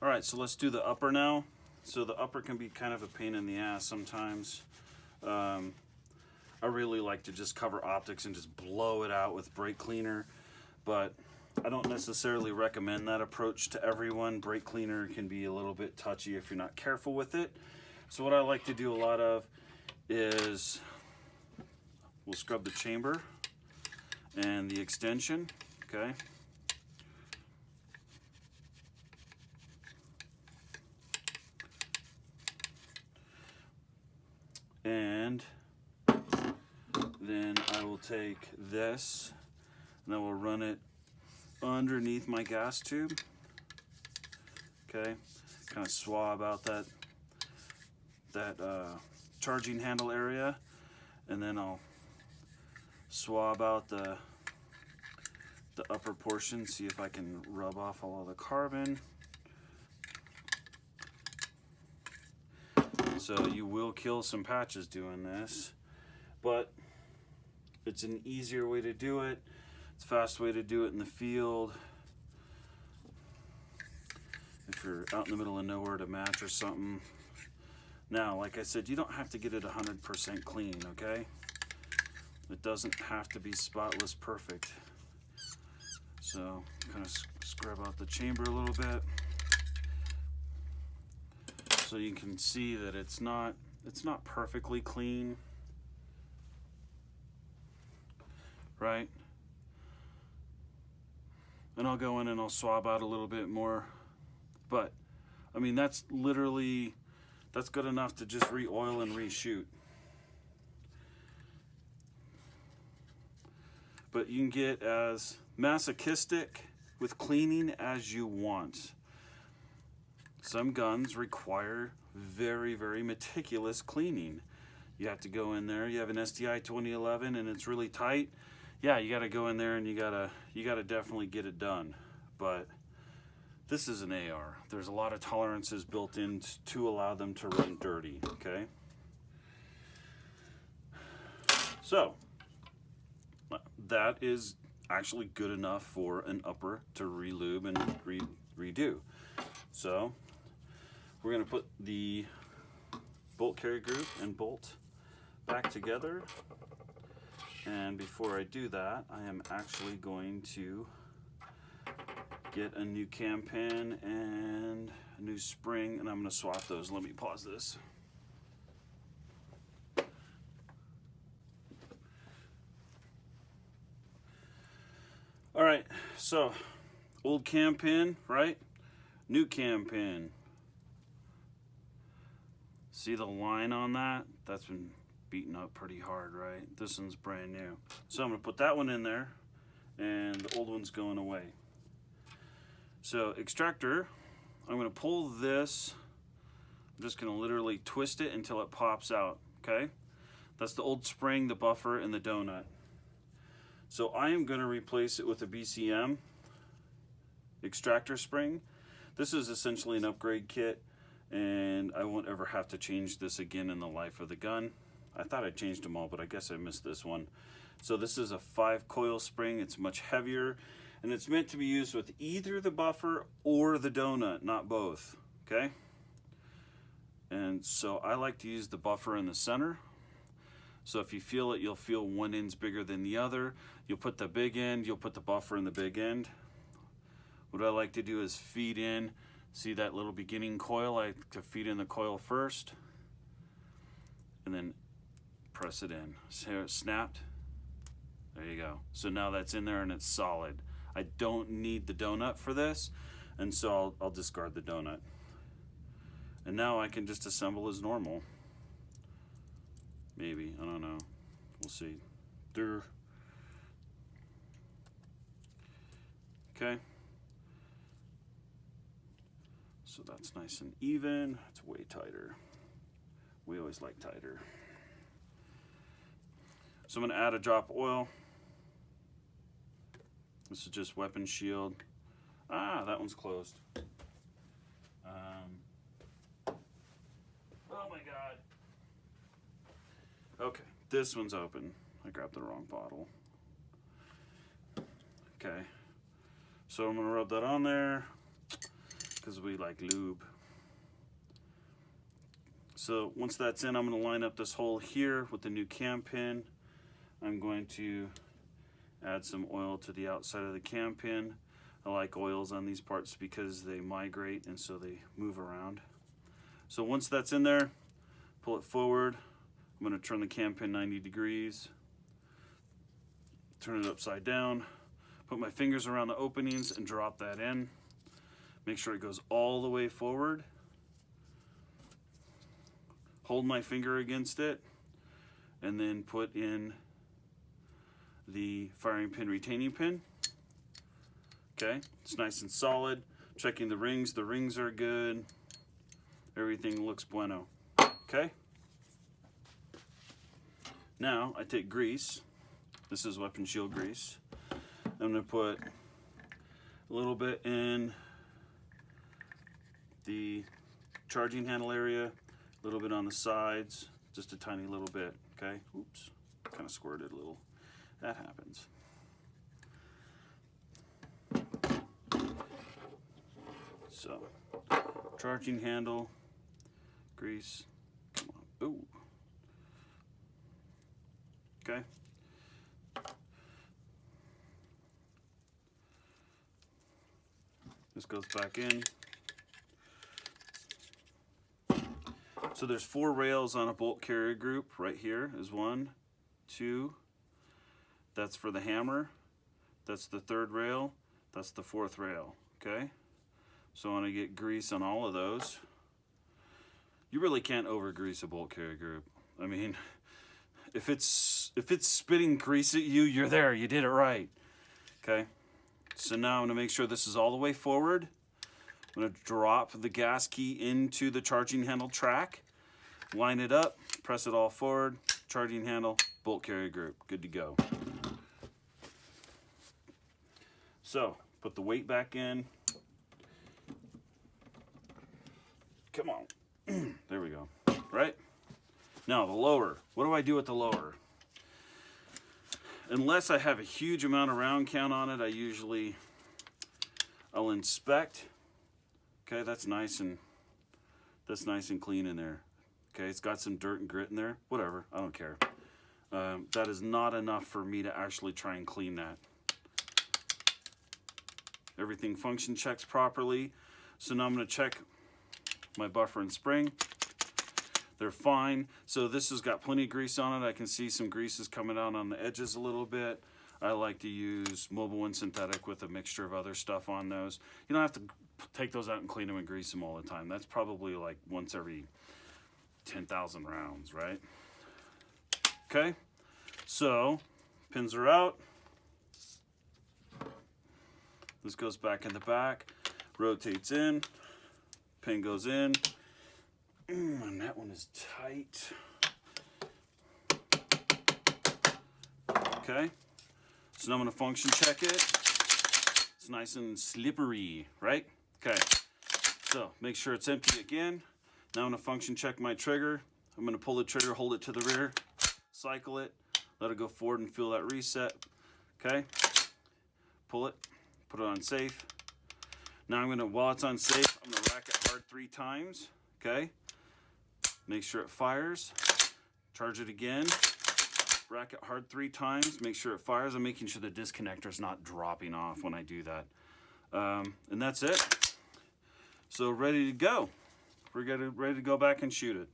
All right, so let's do the upper now. So the upper can be kind of a pain in the ass sometimes. I really like to just cover optics and just blow it out with brake cleaner, but I don't necessarily recommend that approach to everyone. Brake cleaner can be a little bit touchy if you're not careful with it. So what I like to do a lot of is we'll scrub the chamber and the extension, okay? And then I will take this and I will run it underneath my gas tube. Okay, kind of swab out that charging handle area, and then I'll swab out the upper portion, see if I can rub off all of the carbon. So you will kill some patches doing this, but it's an easier way to do it. It's a fast way to do it in the field. If you're out in the middle of nowhere to match or something. Now, like I said, you don't have to get it 100% clean, okay? It doesn't have to be spotless perfect. So, kind of scrub out the chamber a little bit. So you can see that it's not perfectly clean. Right? And I'll go in and I'll swab out a little bit more. But, I mean, that's good enough to just re-oil and reshoot. But you can get as masochistic with cleaning as you want. Some guns require very, very meticulous cleaning. You have to go in there, you have an STI 2011 and it's really tight. Yeah, you gotta go in there and you gotta definitely get it done. But this is an AR. There's a lot of tolerances built in to allow them to run dirty, okay? So, that is actually good enough for an upper to relube and redo. So, we're gonna put the bolt carry groove and bolt back together. And before I do that, I am actually going to get a new cam pin and a new spring, and I'm going to swap those. Let me pause this. All right, so old cam pin, right? New cam pin. See the line on that? That's been beaten up pretty hard, right? This one's brand new. So I'm going to put that one in there, and the old one's going away. So extractor, I'm going to pull this. I'm just going to literally twist it until it pops out, okay? That's the old spring, the buffer, and the donut. So I am going to replace it with a BCM extractor spring. This is essentially an upgrade kit, and I won't ever have to change this again in the life of the gun. I thought I changed them all, but I guess I missed this one. So this is a 5-coil spring. It's much heavier, and it's meant to be used with either the buffer or the donut, not both, okay? And so I like to use the buffer in the center. So if you feel it, you'll feel one end's bigger than the other. You'll put the big end, you'll put the buffer in the big end. What I like to do is feed in, see that little beginning coil? I like to feed in the coil first, and then press it in. See how it snapped? There you go. So now that's in there and it's solid. I don't need the donut for this, and so I'll discard the donut. And now I can just assemble as normal. Maybe, I don't know. We'll see. Durr. Okay. So that's nice and even. It's way tighter. We always like tighter. So I'm going to add a drop of oil. This is just weapon shield. Ah, that one's closed. Oh my God. Okay, this one's open. I grabbed the wrong bottle. Okay, so I'm gonna rub that on there. because we like lube. So once that's in, I'm going to line up this hole here with the new cam pin. I'm going to add some oil to the outside of the cam pin. I like oils on these parts because they migrate and so they move around. So once that's in there, pull it forward. I'm going to turn the cam pin 90 degrees, turn it upside down, put my fingers around the openings and drop that in. Make sure it goes all the way forward. Hold my finger against it and then put in the firing pin retaining pin. Okay, it's nice and solid. Checking the rings are good. Everything looks bueno. Okay. Now I take grease. This is weapon shield grease. I'm gonna put a little bit in the charging handle area, a little bit on the sides, just a tiny little bit. Okay. Oops. Kind of squirted a little. That happens. So, charging handle, grease, come on, ooh. Okay. This goes back in. So there's 4 rails on a bolt carrier group. Right here is 1, 2. That's for the hammer. That's the 3rd rail. That's the 4th rail. Okay. So I want to get grease on all of those. You really can't over grease a bolt carrier group. I mean, if it's spitting grease at you, you're there. You did it right. Okay. So now I'm going to make sure this is all the way forward. I'm going to drop the gas key into the charging handle track, line it up, press it all forward, charging handle, bolt carrier group, good to go. So, put the weight back in. Come on. There we go. Right? Now, the lower. What do I do with the lower? Unless I have a huge amount of round count on it, I'll inspect. Okay, that's nice and clean in there. Okay, it's got some dirt and grit in there. Whatever, I don't care. That is not enough for me to actually try and clean that. Everything function checks properly. So now I'm going to check my buffer and spring. They're fine. So this has got plenty of grease on it. I can see some grease is coming out on the edges a little bit. I like to use Mobile One synthetic with a mixture of other stuff on those. You don't have to take those out and clean them and grease them all the time. That's probably like once every 10,000 rounds, right? Okay, so pins are out. This goes back in the back, rotates in, pin goes in, and that one is tight. Okay, so now I'm going to function check it. It's nice and slippery, right? Okay, so make sure it's empty again. Now I'm going to function check my trigger. I'm going to pull the trigger, hold it to the rear, cycle it, let it go forward and feel that reset. Okay, pull it, put it on safe. Now I'm going to, while it's on safe, I'm going to rack it hard 3 times. Okay, make sure it fires. Charge it again. Rack it hard 3 times. Make sure it fires. I'm making sure the disconnector is not dropping off when I do that. And that's it. So ready to go. We're ready to go back and shoot it.